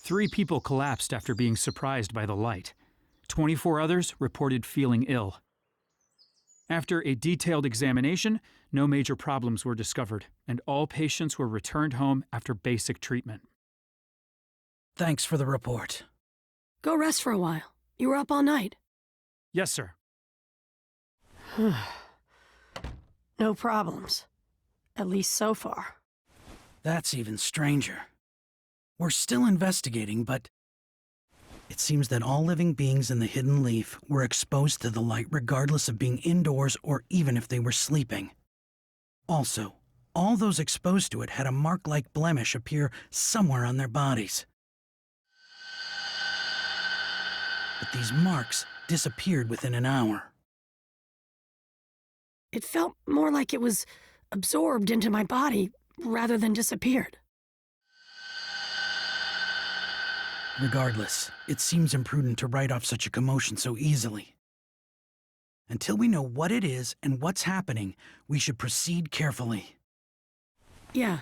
3 people collapsed after being surprised by the light. 24 others reported feeling ill. After a detailed examination, no major problems were discovered, and all patients were returned home after basic treatment. Thanks for the report. Go rest for a while. You were up all night. Yes, sir. No problems. At least so far. That's even stranger. We're still investigating, but it seems that all living beings in the Hidden Leaf were exposed to the light regardless of being indoors or even if they were sleeping. Also, all those exposed to it had a mark-like blemish appear somewhere on their bodies. But these marks disappeared within an hour. It felt more like it was absorbed into my body rather than disappeared. Regardless, it seems imprudent to write off such a commotion so easily. Until we know what it is and what's happening, we should proceed carefully. Yeah.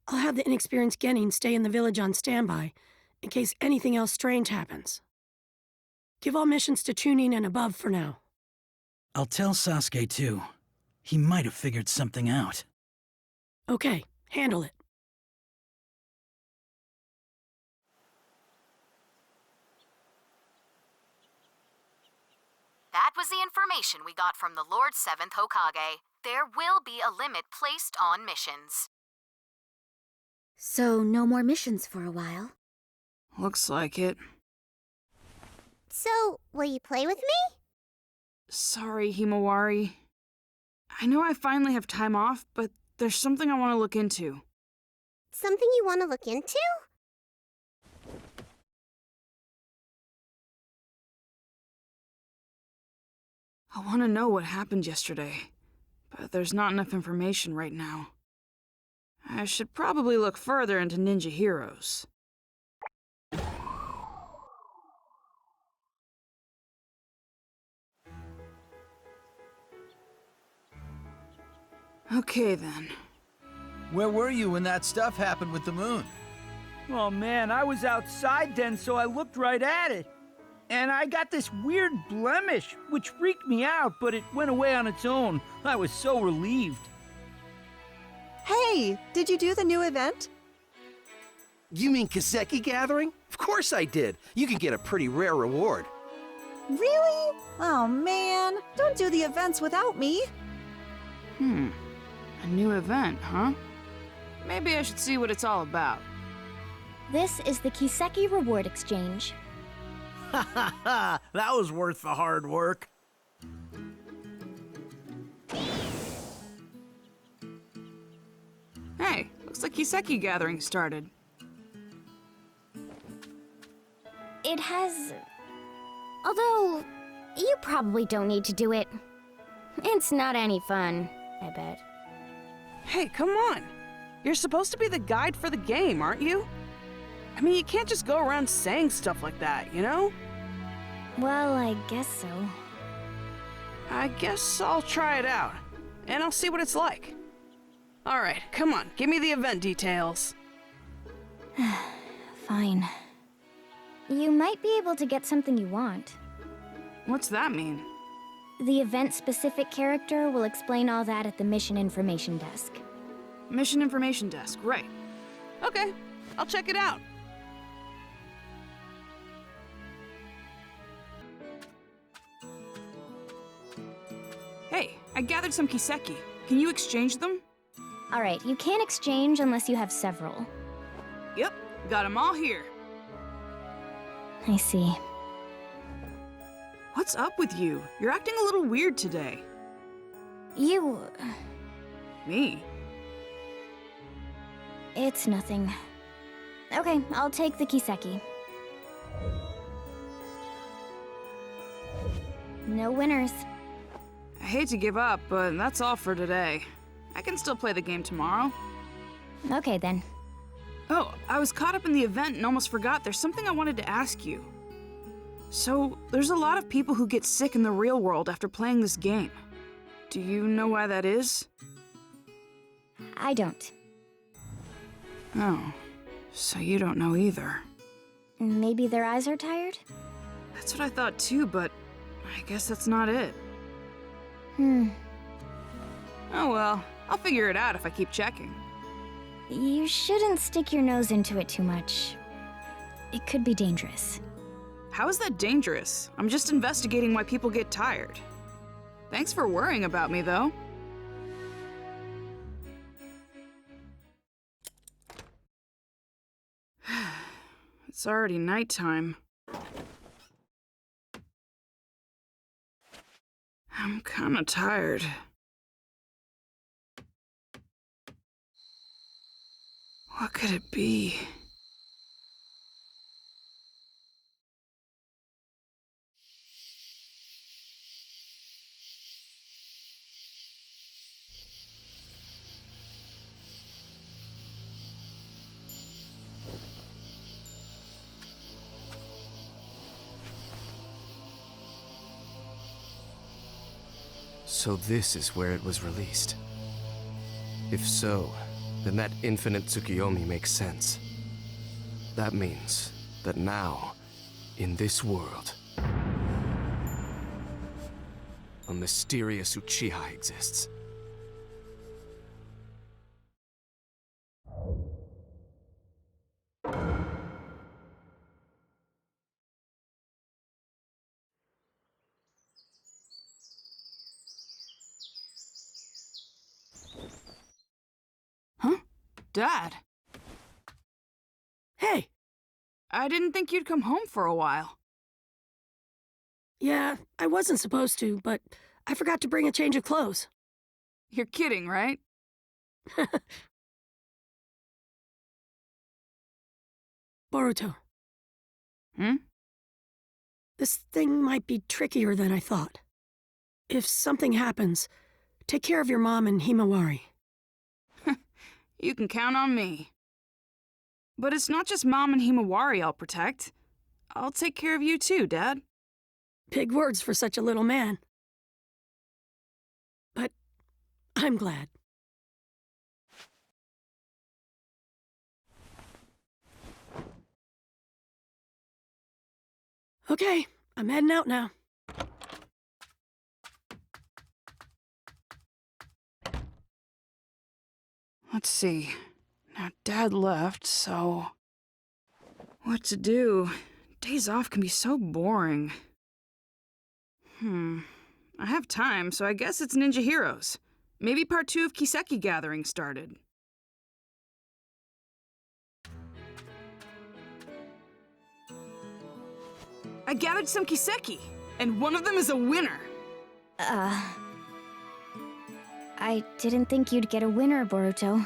I'll have the inexperienced Genin stay in the village on standby in case anything else strange happens. Give all missions to Chunin and above for now. I'll tell Sasuke too. He might have figured something out. Okay, handle it. That was the information we got from the Lord 7th Hokage. There will be a limit placed on missions. So, no more missions for a while? Looks like it. So, will you play with me? Sorry, Himawari. I know I finally have time off, but there's something I want to look into. Something you want to look into? I want to know what happened yesterday, but there's not enough information right now. I should probably look further into ninja heroes. Okay, then. Where were you when that stuff happened with the moon? Oh man, I was outside then, so I looked right at it. And I got this weird blemish, which freaked me out, but it went away on its own. I was so relieved. Hey, did you do the new event? You mean Kiseki Gathering? Of course I did. You can get a pretty rare reward. Really? Oh man, don't do the events without me. A new event, huh? Maybe I should see what it's all about. This is the Kiseki Reward Exchange. Ha ha ha! That was worth the hard work. Hey, looks like Kiseki Gathering started. It has... Although, you probably don't need to do it. It's not any fun, I bet. Hey, come on! You're supposed to be the guide for the game, aren't you? I mean, you can't just go around saying stuff like that, you know? Well, I guess so. I guess I'll try it out, and I'll see what it's like. Alright, come on, give me the event details. Fine. You might be able to get something you want. What's that mean? The event-specific character will explain all that at the Mission Information Desk. Mission Information Desk, right. Okay, I'll check it out. Hey, I gathered some Kiseki. Can you exchange them? Alright, you can't exchange unless you have several. Yep, got them all here. I see. What's up with you? You're acting a little weird today. You... Me? It's nothing. Okay, I'll take the Kiseki. No winners. I hate to give up, but that's all for today. I can still play the game tomorrow. Okay, then. Oh, I was caught up in the event and almost forgot there's something I wanted to ask you. So, there's a lot of people who get sick in the real world after playing this game. Do you know why that is? I don't. Oh, so you don't know either. Maybe their eyes are tired? That's what I thought too, but I guess that's not it. Oh well, I'll figure it out if I keep checking. You shouldn't stick your nose into it too much. It could be dangerous. How is that dangerous? I'm just investigating why people get tired. Thanks for worrying about me, though. It's already nighttime. I'm kinda tired. What could it be? So this is where it was released. If so, then that infinite Tsukiyomi makes sense. That means that now, in this world, a mysterious Uchiha exists. Huh? Dad? Hey! I didn't think you'd come home for a while. Yeah, I wasn't supposed to, but I forgot to bring a change of clothes. You're kidding, right? Boruto. Hmm? This thing might be trickier than I thought. If something happens, take care of your mom and Himawari. You can count on me. But it's not just Mom and Himawari I'll protect. I'll take care of you too, Dad. Big words for such a little man. But I'm glad. Okay, I'm heading out now. Let's see. Now, Dad left, so... what to do? Days off can be so boring. I have time, so I guess it's Ninja Heroes. Maybe part 2 of Kiseki Gathering started. I gathered some Kiseki, and one of them is a winner. I didn't think you'd get a winner, Boruto.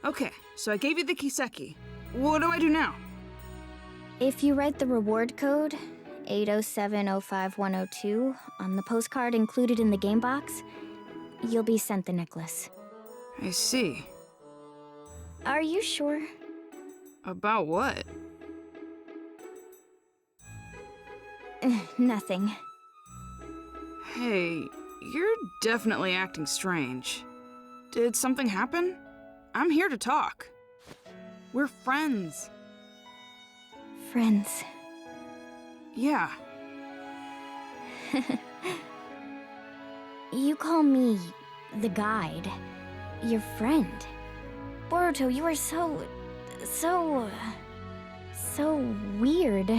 Okay, so I gave you the Kiseki. What do I do now? If you write the reward code, 807051002, on the postcard included in the game box, you'll be sent the necklace. I see. Are you sure? About what? Nothing. Hey, you're definitely acting strange. Did something happen? I'm here to talk. We're friends. Friends. Yeah. You call me the guide. Your friend. Boruto, you are so weird.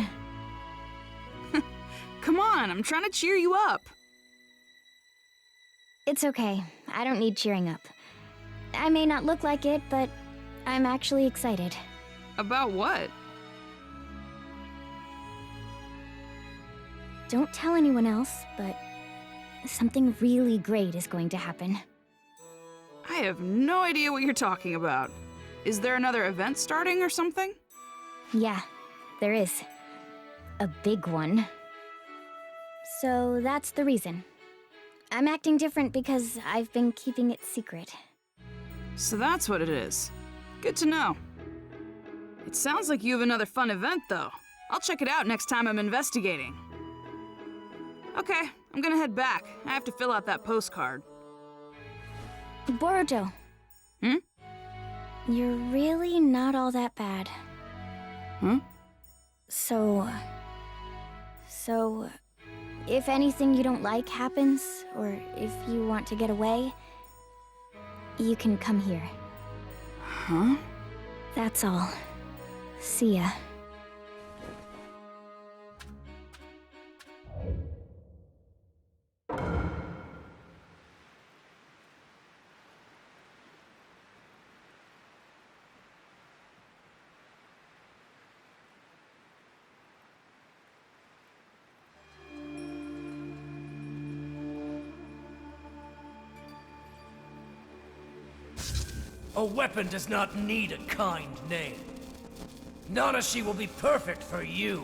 Come on, I'm trying to cheer you up. It's okay. I don't need cheering up. I may not look like it, but I'm actually excited. About what? Don't tell anyone else, but something really great is going to happen. I have no idea what you're talking about. Is there another event starting or something? Yeah, there is. A big one. So that's the reason. I'm acting different because I've been keeping it secret. So that's what it is. Good to know. It sounds like you have another fun event, though. I'll check it out next time I'm investigating. Okay, I'm gonna head back. I have to fill out that postcard. Boruto. You're really not all that bad. Hmm? So, if anything you don't like happens, or if you want to get away, you can come here. Huh? That's all. See ya. A weapon does not need a kind name. Nanashi will be perfect for you.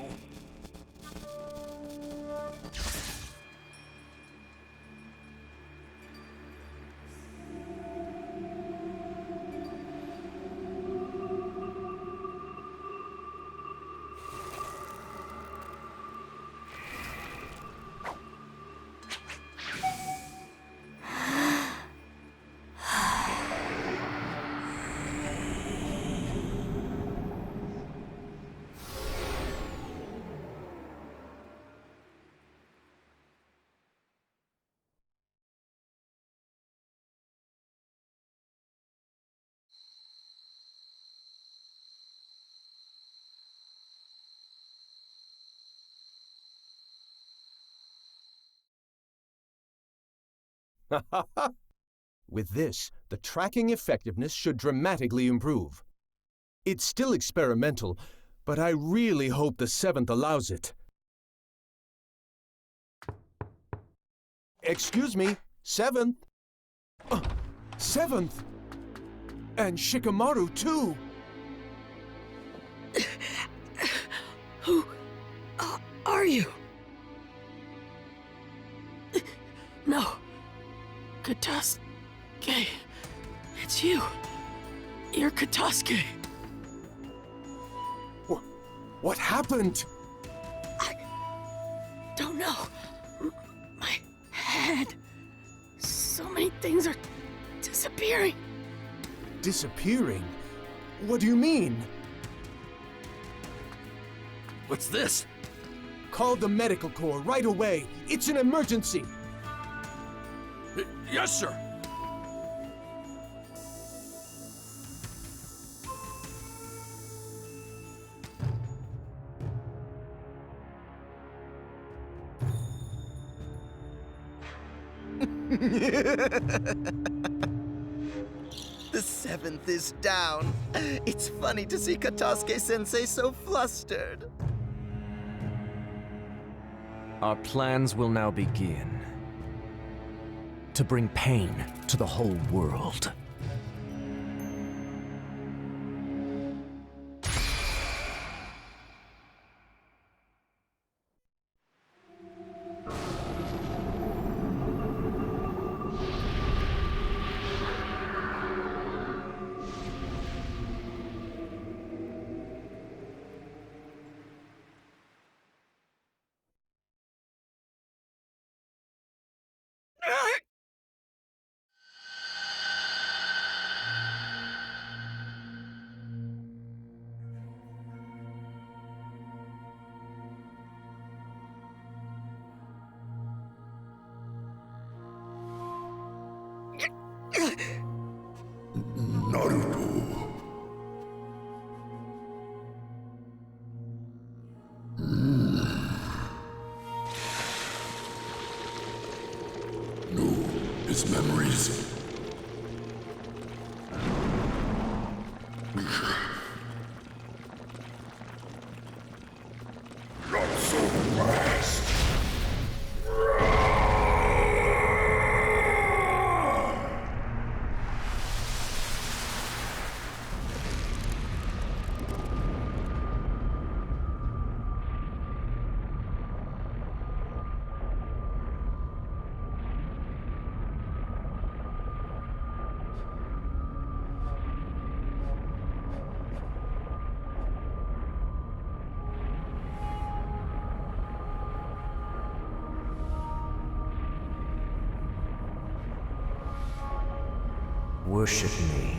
With this, the tracking effectiveness should dramatically improve. It's still experimental, but I really hope the 7th allows it. Excuse me, 7th? 7th? And Shikamaru, too! Who are you? No. Katasuke. It's you. You're Katasuke. What happened? I don't know. My head. So many things are disappearing. Disappearing? What do you mean? What's this? Call the medical corps right away. It's an emergency. Yes, sir. The 7th is down. It's funny to see Katasuke-sensei so flustered. Our plans will now begin. To bring pain to the whole world. Naruto. No, it's memories. Not so fast. Worship me.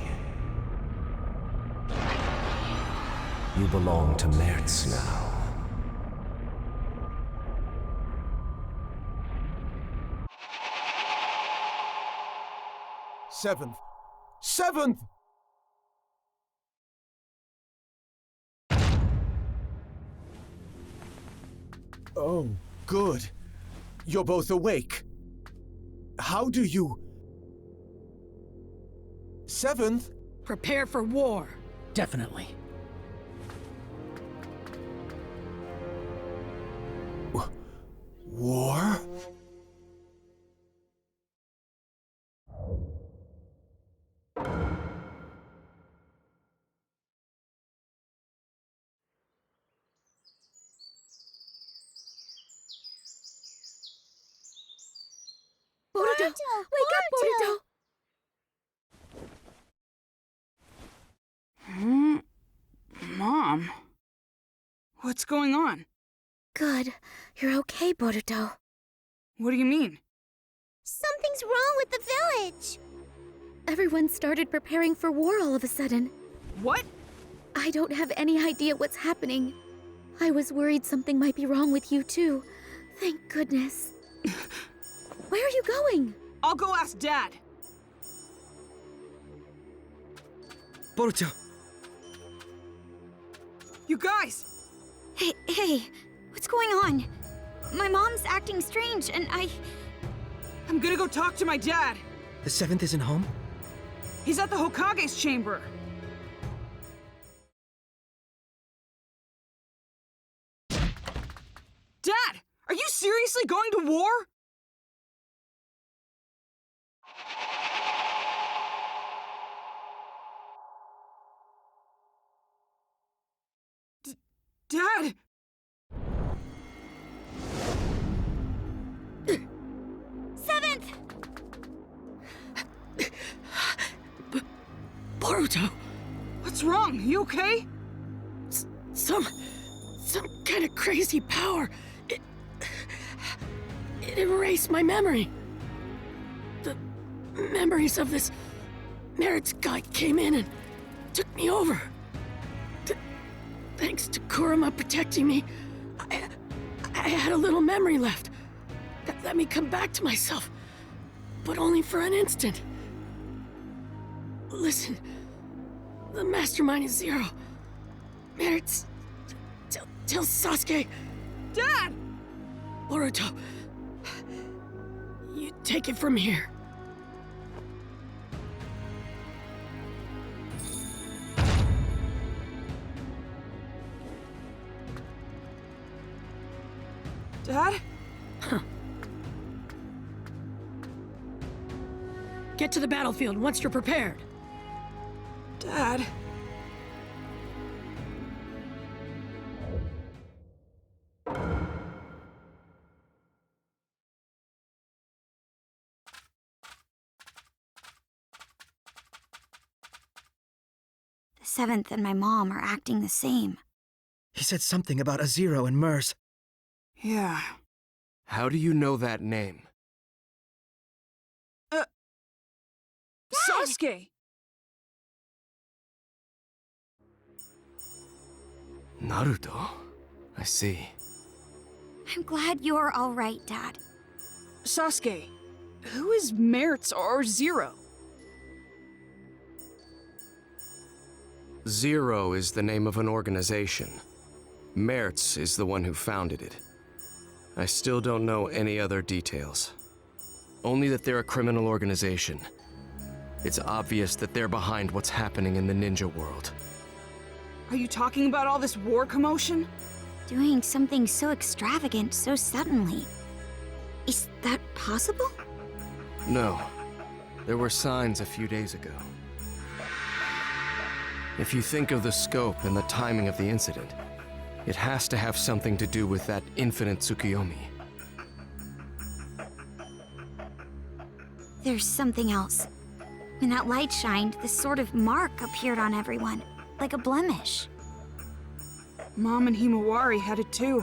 You belong to Mertz now. Seventh! Oh, good. You're both awake. How do you... Seventh? Prepare for war. Definitely. War? Boruto! Wake up, Boruto! Mom? What's going on? Good. You're okay, Boruto. What do you mean? Something's wrong with the village. Everyone started preparing for war all of a sudden. What? I don't have any idea what's happening. I was worried something might be wrong with you too. Thank goodness. Where are you going? I'll go ask Dad. Boruto! You guys! Hey, what's going on? My mom's acting strange and I'm gonna go talk to my dad. The 7th isn't home? He's at the Hokage's chamber. Dad! Are you seriously going to war? Dad! Seventh! Boruto! What's wrong? You okay? Some kind of crazy power. It erased my memory. The memories of this Mertz guy came in and took me over. Thanks to Kurama protecting me, I had a little memory left that let me come back to myself, but only for an instant. Listen, the mastermind is Zero. Mertz, tell Sasuke. Dad! Boruto, you take it from here. Dad? Huh. Get to the battlefield once you're prepared. Dad? The 7th and my mom are acting the same. He said something about a Zero and Mers. Yeah. How do you know that name? Sasuke! Naruto? I see. I'm glad you're all right, Dad. Sasuke, who is Mertz or Zero? Zero is the name of an organization. Mertz is the one who founded it. I still don't know any other details. Only that they're a criminal organization. It's obvious that they're behind what's happening in the ninja world. Are you talking about all this war commotion? Doing something so extravagant so suddenly. Is that possible? No. There were signs a few days ago. If you think of the scope and the timing of the incident, it has to have something to do with that infinite Tsukuyomi. There's something else. When that light shined, this sort of mark appeared on everyone, like a blemish. Mom and Himawari had it too.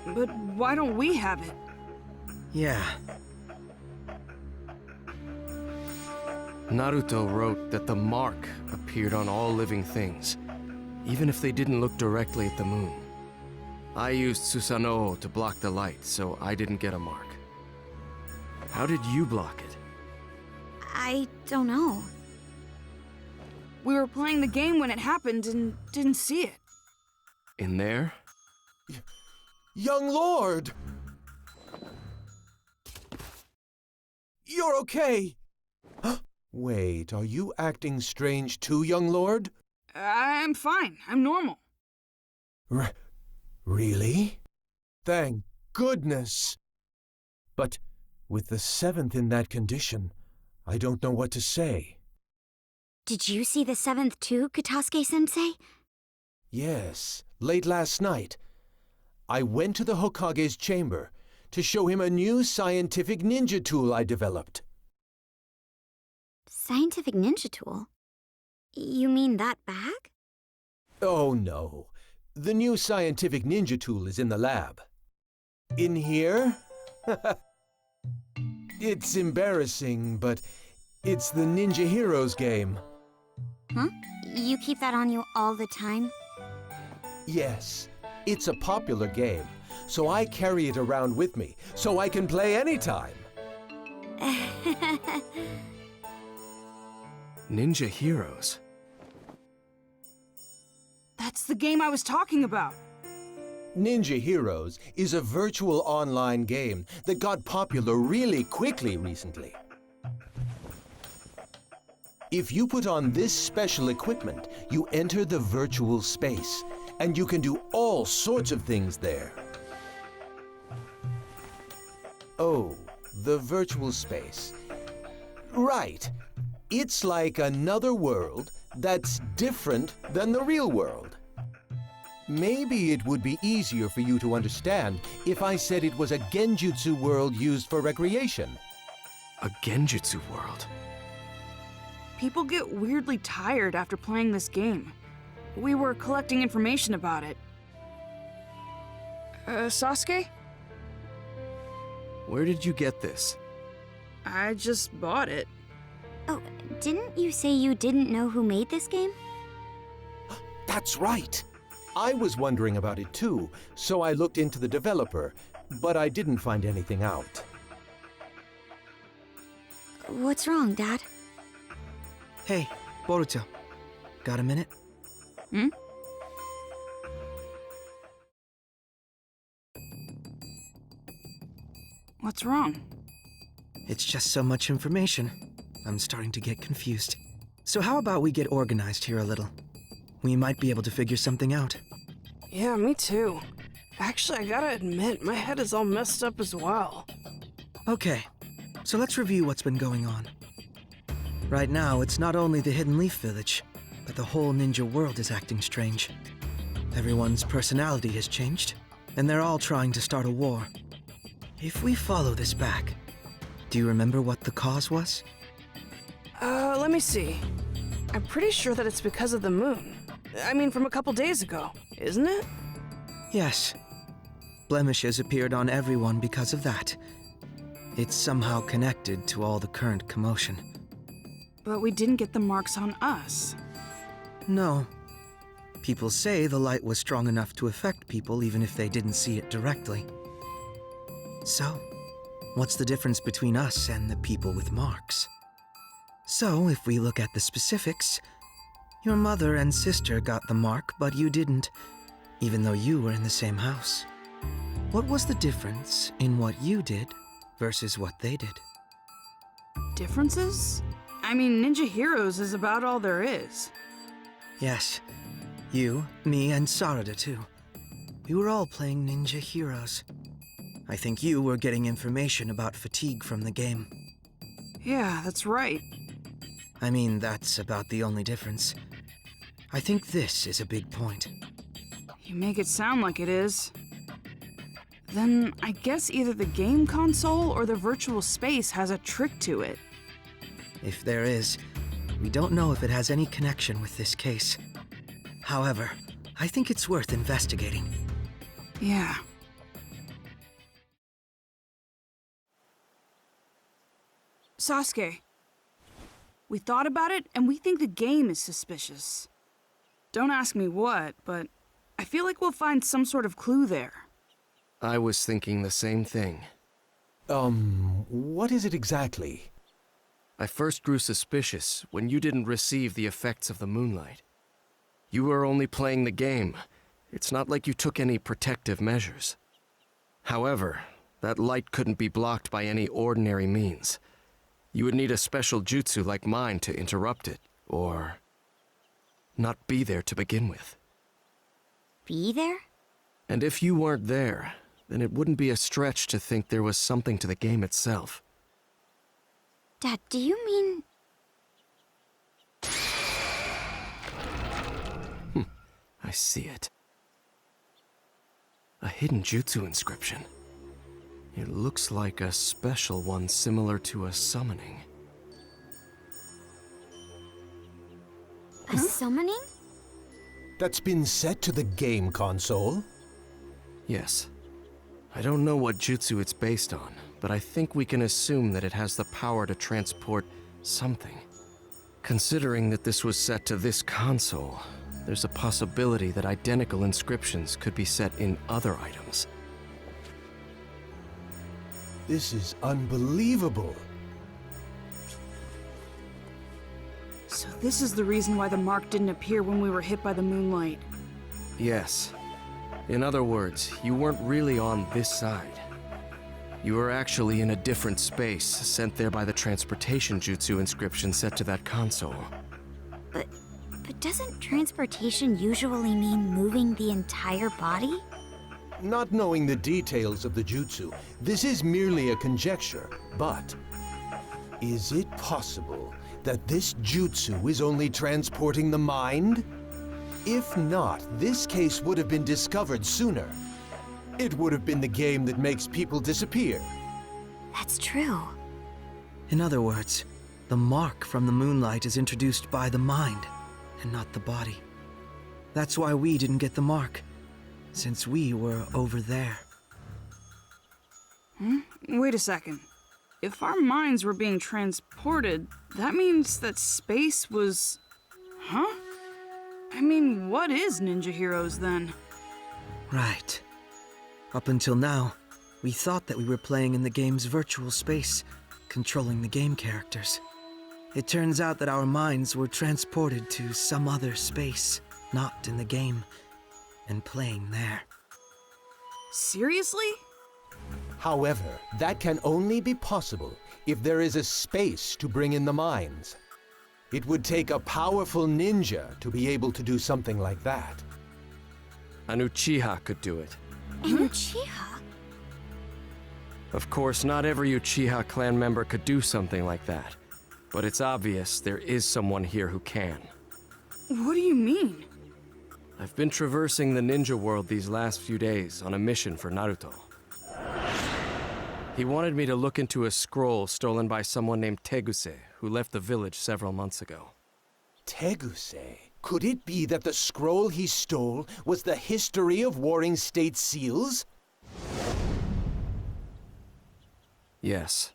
But why don't we have it? Yeah. Naruto wrote that the mark appeared on all living things, even if they didn't look directly at the moon. I used Susanoo to block the light, so I didn't get a mark. How did you block it? I don't know. We were playing the game when it happened and didn't see it. In there? Young Lord! You're okay! Wait, are you acting strange too, young Lord? I'm fine. I'm normal. Really? Thank goodness! But with the 7th in that condition, I don't know what to say. Did you see the 7th too, Katasuke-sensei? Yes, late last night. I went to the Hokage's chamber to show him a new scientific ninja tool I developed. Scientific ninja tool? You mean that bag? Oh no. The new scientific ninja tool is in the lab. In here? It's embarrassing, but it's the Ninja Heroes game. Huh? You keep that on you all the time? Yes, it's a popular game, so I carry it around with me, so I can play anytime. Ninja Heroes? That's the game I was talking about. Ninja Heroes is a virtual online game that got popular really quickly recently. If you put on this special equipment, you enter the virtual space, and you can do all sorts of things there. Oh, the virtual space. Right. It's like another world that's different than the real world. Maybe it would be easier for you to understand if I said it was a genjutsu world used for recreation. A genjutsu world? People get weirdly tired after playing this game. We were collecting information about it. Sasuke? Where did you get this? I just bought it. Oh, didn't you say you didn't know who made this game? That's right. I was wondering about it too, so I looked into the developer, but I didn't find anything out. What's wrong, Dad? Hey, Boruto. Got a minute? Hmm? What's wrong? It's just so much information. I'm starting to get confused. So how about we get organized here a little? We might be able to figure something out. Yeah, me too. Actually, I gotta admit, my head is all messed up as well. Okay, so let's review what's been going on. Right now, it's not only the Hidden Leaf Village, but the whole ninja world is acting strange. Everyone's personality has changed, and they're all trying to start a war. If we follow this back, do you remember what the cause was? Let me see. I'm pretty sure that it's because of the moon. I mean, from a couple days ago, isn't it? Yes. Blemishes appeared on everyone because of that. It's somehow connected to all the current commotion. But we didn't get the marks on us. No. People say the light was strong enough to affect people even if they didn't see it directly. So, what's the difference between us and the people with marks? So, if we look at the specifics, your mother and sister got the mark, but you didn't, even though you were in the same house. What was the difference in what you did versus what they did? Differences? I mean, Ninja Heroes is about all there is. Yes. You, me, and Sarada too. We were all playing Ninja Heroes. I think you were getting information about fatigue from the game. Yeah, that's right. I mean, that's about the only difference. I think this is a big point. You make it sound like it is. Then I guess either the game console or the virtual space has a trick to it. If there is, we don't know if it has any connection with this case. However, I think it's worth investigating. Yeah. Sasuke, we thought about it and we think the game is suspicious. Don't ask me what, but I feel like we'll find some sort of clue there. I was thinking the same thing. What is it exactly? I first grew suspicious when you didn't receive the effects of the moonlight. You were only playing the game. It's not like you took any protective measures. However, that light couldn't be blocked by any ordinary means. You would need a special jutsu like mine to interrupt it, or not be there to begin with. Be there? And if you weren't there, then it wouldn't be a stretch to think there was something to the game itself. Dad, do you mean... I see it. A hidden jutsu inscription. It looks like a special one similar to a summoning. A summoning? That's been set to the game console? Yes. I don't know what jutsu it's based on, but I think we can assume that it has the power to transport something. Considering that this was set to this console, there's a possibility that identical inscriptions could be set in other items. This is unbelievable. So this is the reason why the mark didn't appear when we were hit by the moonlight. Yes. In other words, you weren't really on this side. You were actually in a different space, sent there by the transportation jutsu inscription set to that console. But doesn't transportation usually mean moving the entire body? Not knowing the details of the jutsu, this is merely a conjecture, but is it possible that this jutsu is only transporting the mind? If not, this case would have been discovered sooner. It would have been the game that makes people disappear. That's true. In other words, the mark from the moonlight is introduced by the mind, and not the body. That's why we didn't get the mark, since we were over there. Wait a second. If our minds were being transported, that means that space was... Huh? I mean, what is Ninja Heroes then? Right. Up until now, we thought that we were playing in the game's virtual space, controlling the game characters. It turns out that our minds were transported to some other space, not in the game, and playing there. Seriously? However, that can only be possible if there is a space to bring in the minds. It would take a powerful ninja to be able to do something like that. An Uchiha could do it. An Uchiha? Of course, not every Uchiha clan member could do something like that. But it's obvious there is someone here who can. What do you mean? I've been traversing the ninja world these last few days on a mission for Naruto. He wanted me to look into a scroll stolen by someone named Teguse, who left the village several months ago. Teguse? Could it be that the scroll he stole was the history of Warring State seals? Yes.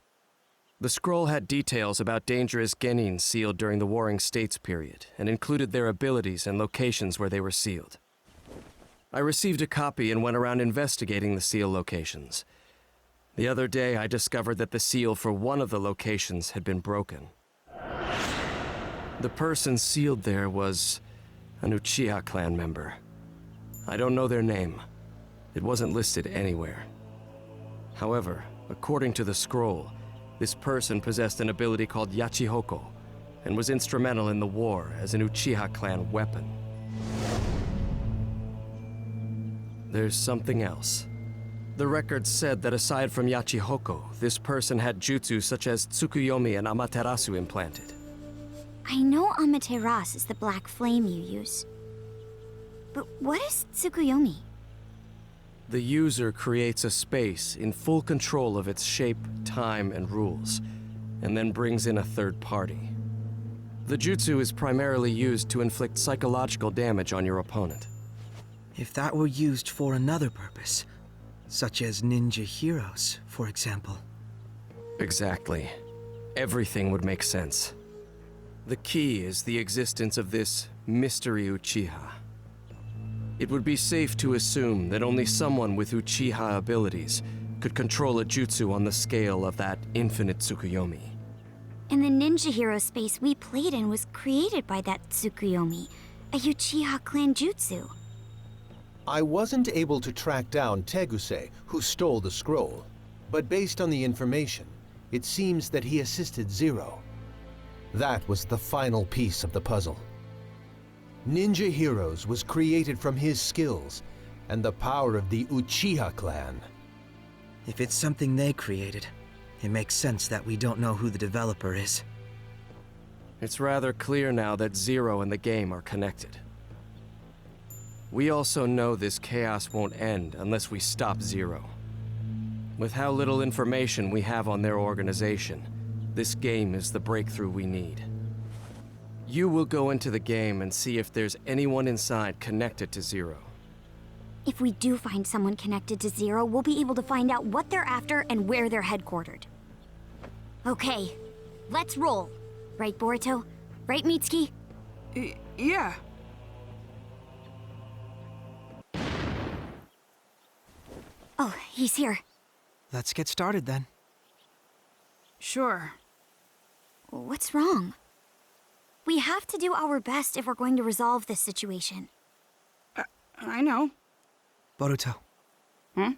The scroll had details about dangerous genin sealed during the Warring States period, and included their abilities and locations where they were sealed. I received a copy and went around investigating the seal locations. The other day, I discovered that the seal for one of the locations had been broken. The person sealed there was an Uchiha clan member. I don't know their name. It wasn't listed anywhere. However, according to the scroll, this person possessed an ability called Yachi Hoko, and was instrumental in the war as an Uchiha clan weapon. There's something else. The record said that aside from Yachi Hoko, this person had jutsu such as Tsukuyomi and Amaterasu implanted. I know Amaterasu is the black flame you use. But what is Tsukuyomi? The user creates a space in full control of its shape, time, and rules, and then brings in a third party. The jutsu is primarily used to inflict psychological damage on your opponent. If that were used for another purpose, such as ninja heroes, for example. Exactly. Everything would make sense. The key is the existence of this Mystery Uchiha. It would be safe to assume that only someone with Uchiha abilities could control a jutsu on the scale of that infinite Tsukuyomi. And the ninja hero space we played in was created by that Tsukuyomi, a Uchiha clan jutsu. I wasn't able to track down Teguse, who stole the scroll, but based on the information, it seems that he assisted Zero. That was the final piece of the puzzle. Ninja Heroes was created from his skills and the power of the Uchiha clan. If it's something they created, it makes sense that we don't know who the developer is. It's rather clear now that Zero and the game are connected. We also know this chaos won't end unless we stop Zero. With how little information we have on their organization, this game is the breakthrough we need. You will go into the game and see if there's anyone inside connected to Zero. If we do find someone connected to Zero, we'll be able to find out what they're after and where they're headquartered. Okay, let's roll. Right, Boruto? Right, Mitsuki? Yeah. Oh, he's here. Let's get started then. Sure. What's wrong? We have to do our best if we're going to resolve this situation. I know. Boruto. Hmm?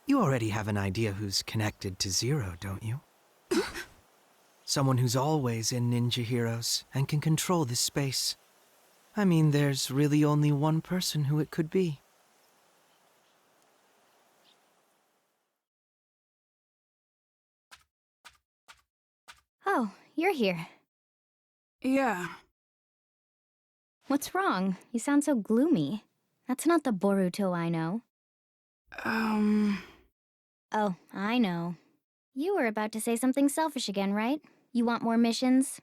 You already have an idea who's connected to Zero, don't you? Someone who's always in Ninja Heroes and can control this space. I mean, there's really only one person who it could be. Oh, you're here. Yeah. What's wrong? You sound so gloomy. That's not the Boruto I know. Oh, I know. You were about to say something selfish again, right? You want more missions?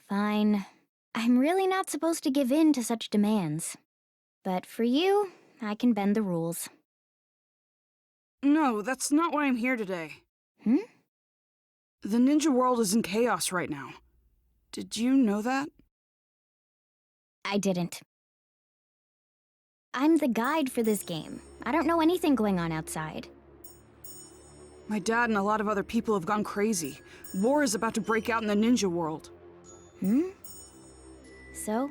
Fine. I'm really not supposed to give in to such demands. But for you, I can bend the rules. No, that's not why I'm here today. The ninja world is in chaos right now. Did you know that? I didn't. I'm the guide for this game. I don't know anything going on outside. My dad and a lot of other people have gone crazy. War is about to break out in the ninja world. So,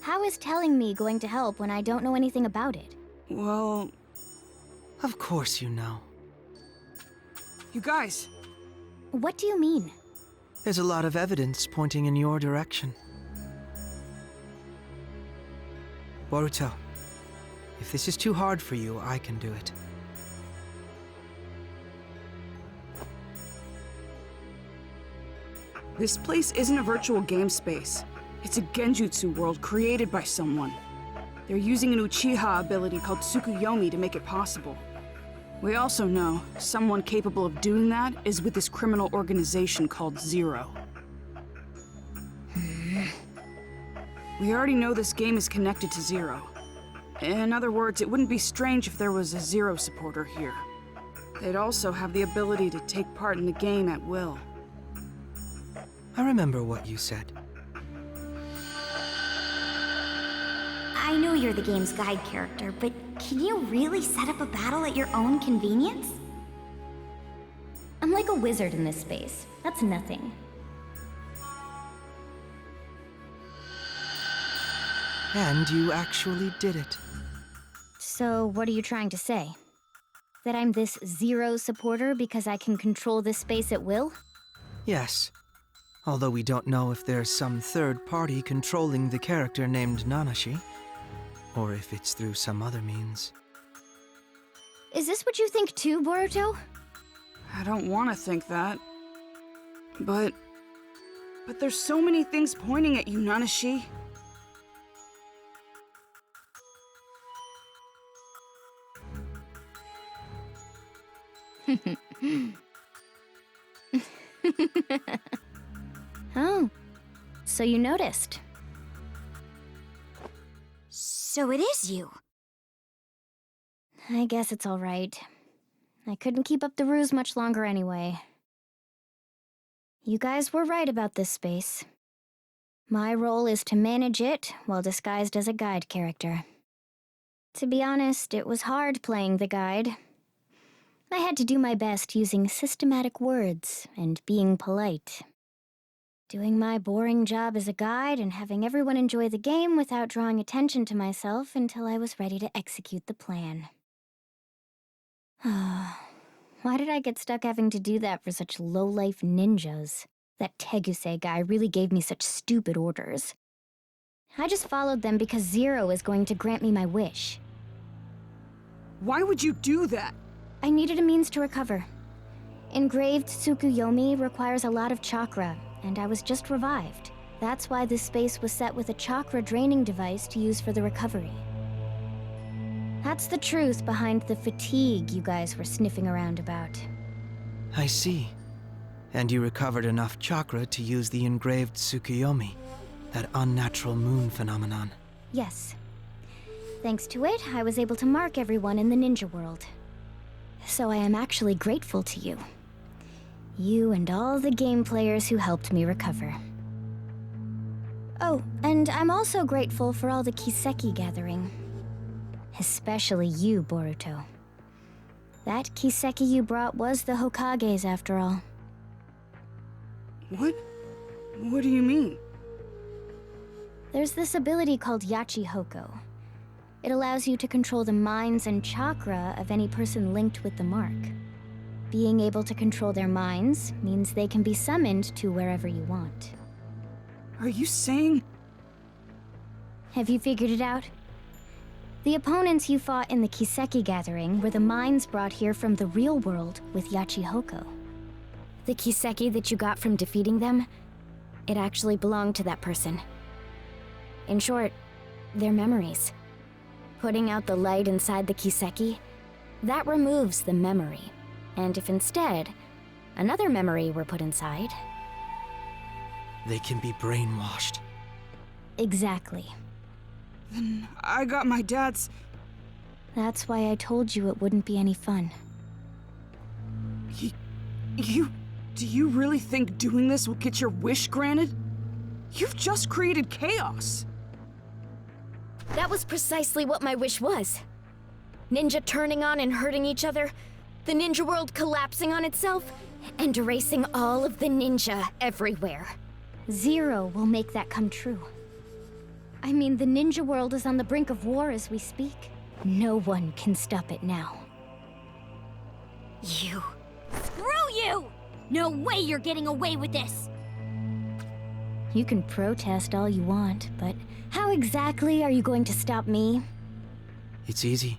how is telling me going to help when I don't know anything about it? Well... Of course you know. You guys... What do you mean? There's a lot of evidence pointing in your direction. Boruto, if this is too hard for you, I can do it. This place isn't a virtual game space. It's a genjutsu world created by someone. They're using an Uchiha ability called Tsukuyomi to make it possible. We also know someone capable of doing that is with this criminal organization called Zero. We already know this game is connected to Zero. In other words, it wouldn't be strange if there was a Zero supporter here. They'd also have the ability to take part in the game at will. I remember what you said. I know you're the game's guide character, but can you really set up a battle at your own convenience? I'm like a wizard in this space. That's nothing. And you actually did it. So, what are you trying to say? That I'm this Zero supporter because I can control this space at will? Yes. Although we don't know if there's some third party controlling the character named Nanashi, or if it's through some other means. Is this what you think too, Boruto? I don't want to think that. But there's so many things pointing at you, Nanashi. Oh, so you noticed. So it is you. I guess it's all right. I couldn't keep up the ruse much longer anyway. You guys were right about this space. My role is to manage it while disguised as a guide character. To be honest, it was hard playing the guide. I had to do my best using systematic words and being polite. Doing my boring job as a guide and having everyone enjoy the game without drawing attention to myself until I was ready to execute the plan. Why did I get stuck having to do that for such low-life ninjas? That Teguse guy really gave me such stupid orders. I just followed them because Zero is going to grant me my wish. Why would you do that? I needed a means to recover. Engraved Tsukuyomi requires a lot of chakra, and I was just revived. That's why this space was set with a chakra draining device to use for the recovery. That's the truth behind the fatigue you guys were sniffing around about. I see. And you recovered enough chakra to use the engraved Tsukuyomi, that unnatural moon phenomenon. Yes. Thanks to it, I was able to mark everyone in the ninja world. So I am actually grateful to you. You and all the game players who helped me recover. Oh, and I'm also grateful for all the Kiseki gathering. Especially you, Boruto. That Kiseki you brought was the Hokage's after all. What? What do you mean? There's this ability called Yachi Hoko. It allows you to control the minds and chakra of any person linked with the mark. Being able to control their minds means they can be summoned to wherever you want. Are you saying... Have you figured it out? The opponents you fought in the Kiseki gathering were the minds brought here from the real world with Yachi Hoko. The Kiseki that you got from defeating them, it actually belonged to that person. In short, their memories. Putting out the light inside the Kiseki, that removes the memory. And if instead, another memory were put inside... They can be brainwashed. Exactly. Then I got my dad's... That's why I told you it wouldn't be any fun. Do you really think doing this will get your wish granted? You've just created chaos. That was precisely what my wish was. Ninja turning on and hurting each other, the ninja world collapsing on itself, and erasing all of the ninja everywhere. Zero will make that come true. I mean, the ninja world is on the brink of war as we speak. No one can stop it now. You. Screw you! No way you're getting away with this! You can protest all you want, but how exactly are you going to stop me? It's easy.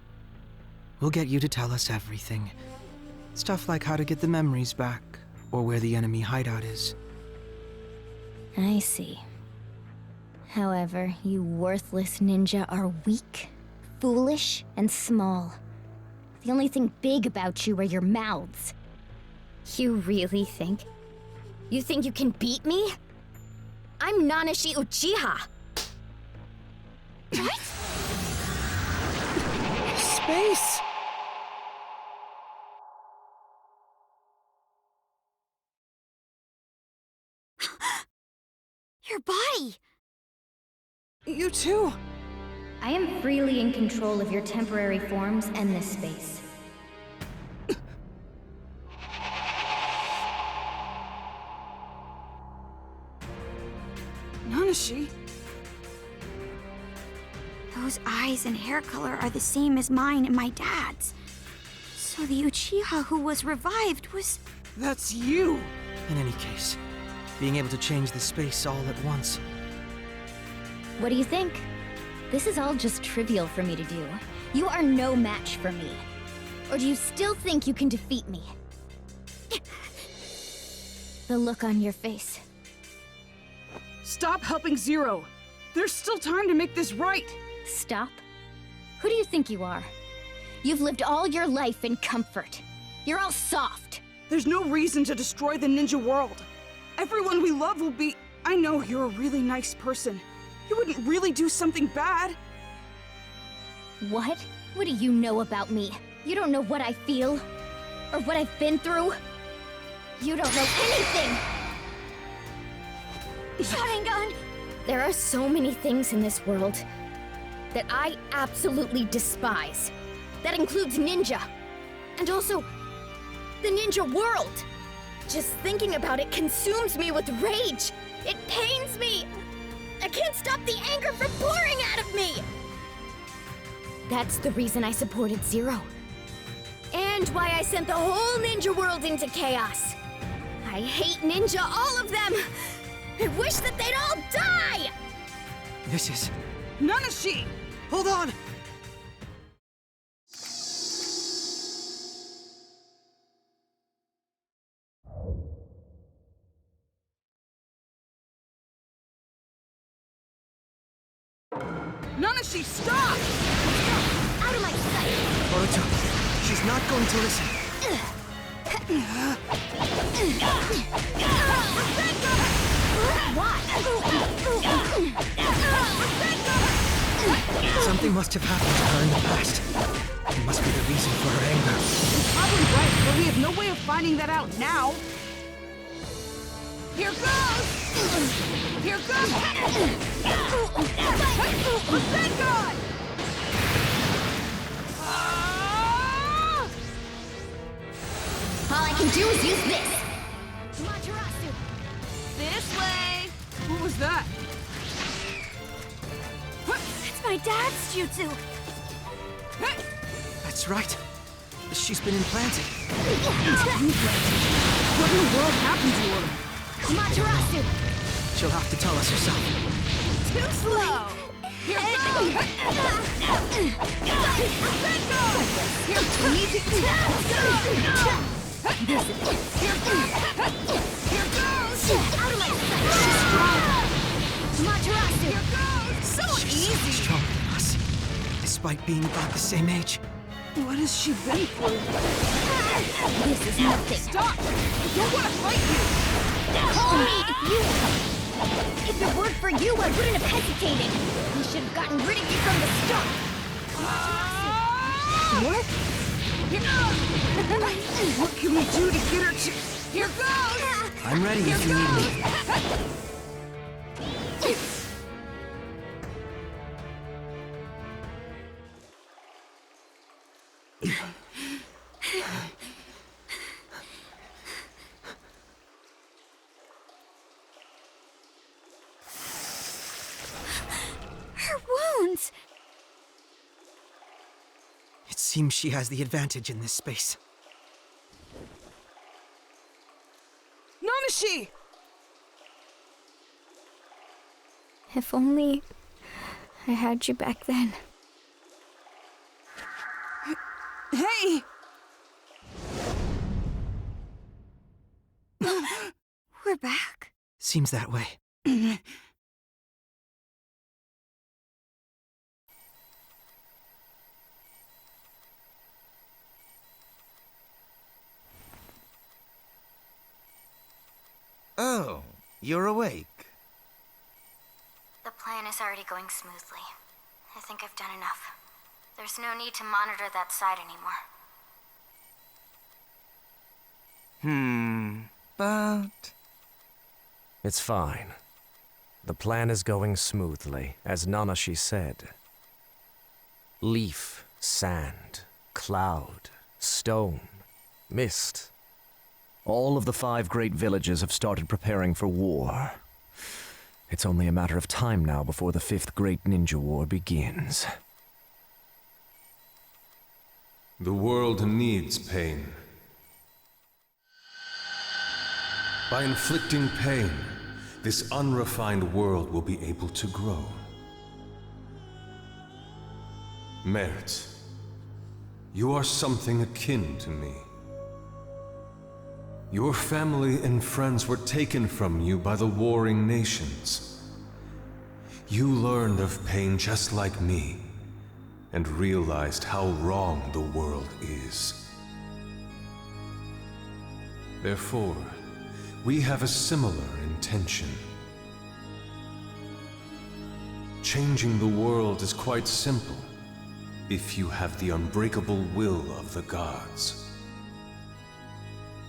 We'll get you to tell us everything. Stuff like how to get the memories back, or where the enemy hideout is. I see. However, you worthless ninja are weak, foolish, and small. The only thing big about you are your mouths. You really think? You think you can beat me? I'm Nanashi Uchiha! What? Space! Your body! You too! I am freely in control of your temporary forms and this space. Nanashi? Those eyes and hair color are the same as mine and my dad's. So the Uchiha who was revived was... That's you! In any case, being able to change the space all at once. What do you think? This is all just trivial for me to do. You are no match for me. Or do you still think you can defeat me? The look on your face. Stop helping Zero! There's still time to make this right! Stop? Who do you think you are? You've lived all your life in comfort. You're all soft. There's no reason to destroy the ninja world. Everyone we love will be... I know you're a really nice person. You wouldn't really do something bad. What? What do you know about me? You don't know what I feel? Or what I've been through? You don't know anything! Sharingan! There are so many things in this world that I absolutely despise. That includes ninja. And also, the ninja world. Just thinking about it consumes me with rage. It pains me. I can't stop the anger from pouring out of me. That's the reason I supported Zero. And why I sent the whole ninja world into chaos. I hate ninja, all of them. I wish that they'd all die! This is... Nanashi! Hold on! Nanashi, stop! Out of my sight! Boruto, she's not going to listen. Something must have happened to her in the past. It must be the reason for her anger. You're probably right, but we have no way of finding that out now. Here goes! Here goes! What's that guy? All I can do is use this! This way! What was that? It's my dad's jutsu! That's right. She's been implanted. What in the world happened to her? Matarasu! She'll have to tell us herself. Too slow! Here goes! Here, easy! Here goes! Out of my sight! She's strong! Matarasu! Here goes! So easy! She's stronger than us, despite being about the same age. What has she been through? This is nothing. Stop! I don't want to fight you! Call me if you... If it weren't for you, I wouldn't have hesitated. We should have gotten rid of you from the start. What? Here goes! What can we do to get her to... Here goes! I'm ready if you need me. Her wounds! It seems she has the advantage in this space. Nanashi! If only I had you back then. Hey! We're back. Seems that way. Oh, you're awake. The plan is already going smoothly. I think I've done enough. There's no need to monitor that side anymore. But... It's fine. The plan is going smoothly, as Nanashi said. Leaf, sand, cloud, stone, mist. All of the 5 great villages have started preparing for war. It's only a matter of time now before the 5th Great Ninja War begins. The world needs pain. By inflicting pain, this unrefined world will be able to grow. Mert, you are something akin to me. Your family and friends were taken from you by the warring nations. You learned of pain just like me, and realized how wrong the world is. Therefore, we have a similar intention. Changing the world is quite simple, if you have the unbreakable will of the gods.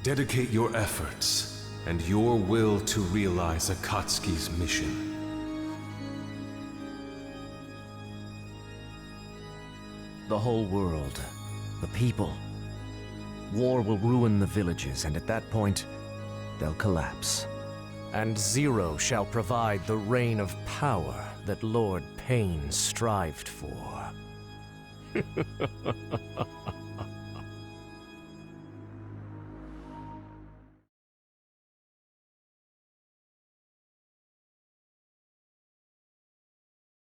Dedicate your efforts and your will to realize Akatsuki's mission. The whole world. The people. War will ruin the villages, and at that point, they'll collapse. And Zero shall provide the reign of power that Lord Pain strived for.